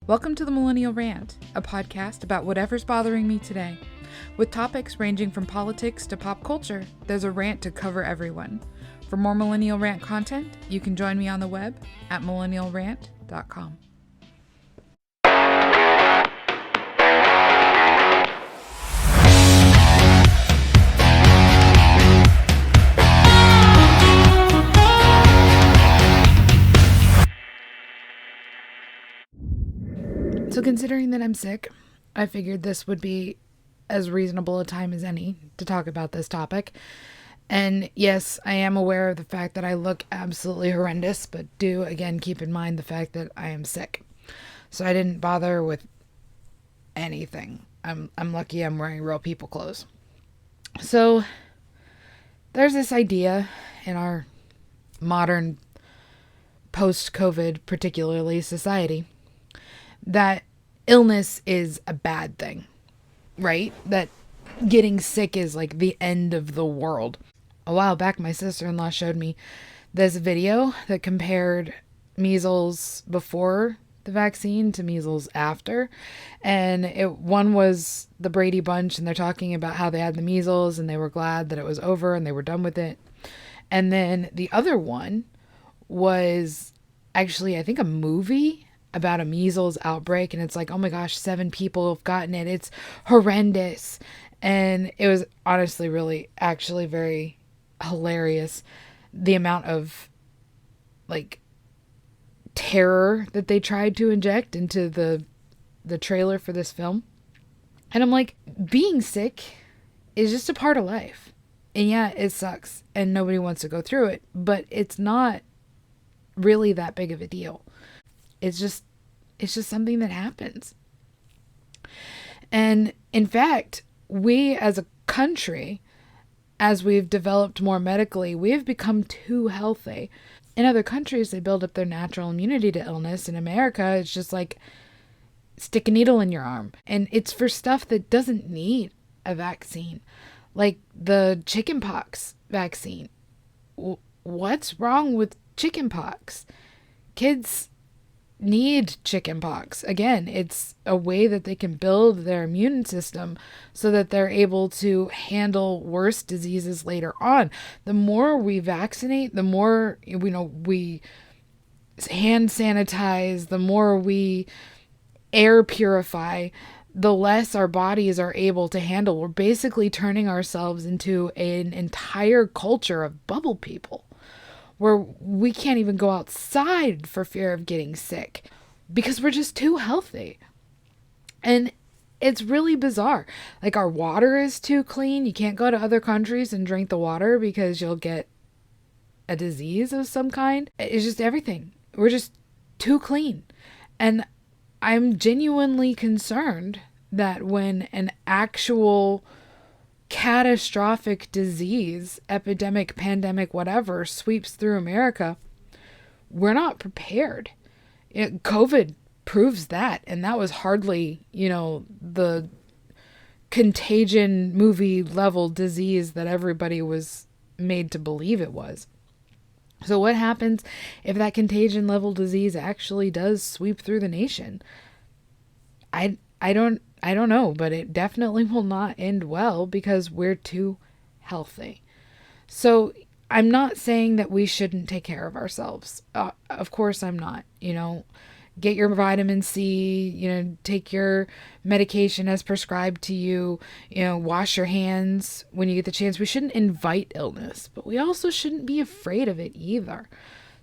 Welcome to the Millennial Rant, a podcast about whatever's bothering me today. With topics ranging from politics to pop culture, there's a rant to cover everyone. For more Millennial Rant content, you can join me on the web at millennialrant.com. So considering that I'm sick, I figured this would be as reasonable a time as any to talk about this topic. And yes, I am aware of the fact that I look absolutely horrendous, but do again keep in mind the fact that I am sick. So I didn't bother with anything. I'm lucky I'm wearing real people clothes. So there's this idea in our modern post-COVID, particularly society, that illness is a bad thing, right? That getting sick is like the end of the world. A while back, my sister-in-law showed me this video that compared measles before the vaccine to measles after. And one was the Brady Bunch, and they're talking about how they had the measles and they were glad that it was over and they were done with it. And then the other one was actually, I think, a movie about a measles outbreak, and it's like, oh my gosh, 7 people have gotten it. It's horrendous. And it was honestly really actually very hilarious, the amount of like terror that they tried to inject into the trailer for this film. And I'm like, being sick is just a part of life. And yeah, it sucks and nobody wants to go through it, but it's not really that big of a deal. It's just something that happens. And in fact, we as a country, as we've developed more medically, we have become too healthy. In other countries, they build up their natural immunity to illness. In America, it's just like stick a needle in your arm. And it's for stuff that doesn't need a vaccine, like the chickenpox vaccine. What's wrong with chickenpox? Kids need chickenpox. Again, it's a way that they can build their immune system so that they're able to handle worse diseases later on. The more we vaccinate, the more we hand sanitize, the more we air purify, the less our bodies are able to handle. We're basically turning ourselves into an entire culture of bubble people, where we can't even go outside for fear of getting sick because we're just too healthy. And it's really bizarre. Like, our water is too clean. You can't go to other countries and drink the water because you'll get a disease of some kind. It's just everything. We're just too clean. And I'm genuinely concerned that when an actual catastrophic disease, epidemic, pandemic, whatever, sweeps through America, we're not prepared. COVID proves that, and that was hardly, the contagion movie level disease that everybody was made to believe it was. So what happens if that contagion level disease actually does sweep through the nation? I don't know, but it definitely will not end well because we're too healthy. So I'm not saying that we shouldn't take care of ourselves. Of course I'm not. Get your vitamin C, take your medication as prescribed to you, wash your hands when you get the chance. We shouldn't invite illness, but we also shouldn't be afraid of it either.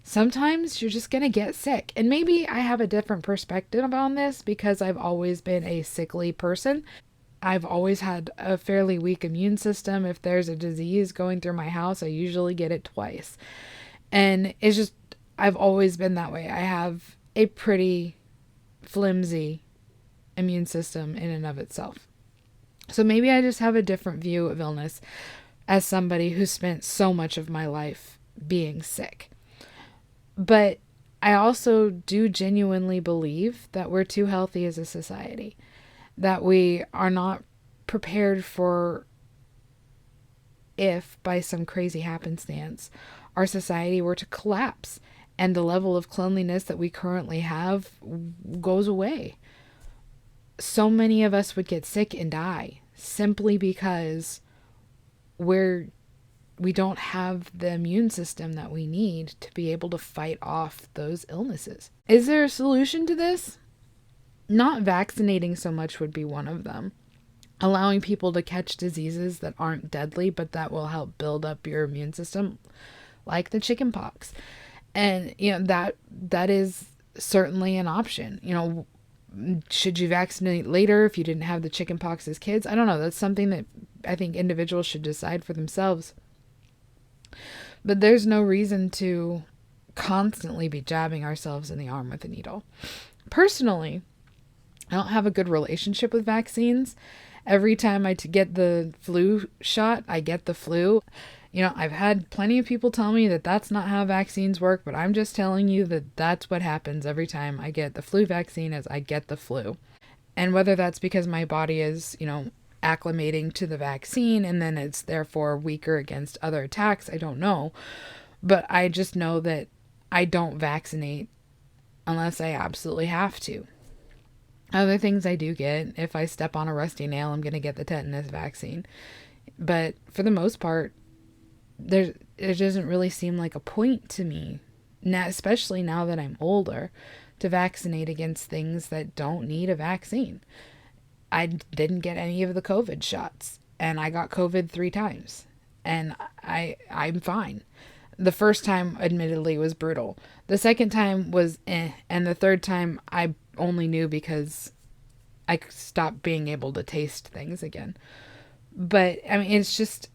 Sometimes you're just going to get sick. And maybe I have a different perspective on this because I've always been a sickly person. I've always had a fairly weak immune system. If there's a disease going through my house, I usually get it twice. And it's just, I've always been that way. I have a pretty flimsy immune system in and of itself. So maybe I just have a different view of illness as somebody who spent so much of my life being sick. But I also do genuinely believe that we're too healthy as a society, that we are not prepared for if, by some crazy happenstance, our society were to collapse and the level of cleanliness that we currently have goes away. So many of us would get sick and die simply because we don't have the immune system that we need to be able to fight off those illnesses. Is there a solution to this? Not vaccinating so much would be one of them. Allowing people to catch diseases that aren't deadly, but that will help build up your immune system, like the chicken pox. And, that is certainly an option. Should you vaccinate later if you didn't have the chicken pox as kids? I don't know. That's something that I think individuals should decide for themselves. But there's no reason to constantly be jabbing ourselves in the arm with a needle. Personally, I don't have a good relationship with vaccines. Every time I get the flu shot, I get the flu. I've had plenty of people tell me that that's not how vaccines work, but I'm just telling you that that's what happens every time I get the flu vaccine, is I get the flu. And whether that's because my body is, acclimating to the vaccine and then it's therefore weaker against other attacks, I don't know. But I just know that I don't vaccinate unless I absolutely have to. Other things I do get, if I step on a rusty nail, I'm going to get the tetanus vaccine. But for the most part, it doesn't really seem like a point to me, now, especially now that I'm older, to vaccinate against things that don't need a vaccine. I didn't get any of the COVID shots, and I got COVID 3 times, and I'm fine. The first time, admittedly, was brutal. The second time was and the third time I only knew because I stopped being able to taste things again. But, it's just,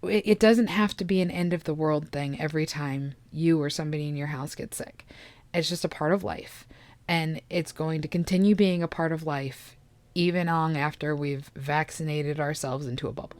it doesn't have to be an end of the world thing every time you or somebody in your house gets sick. It's just a part of life. And it's going to continue being a part of life even long after we've vaccinated ourselves into a bubble.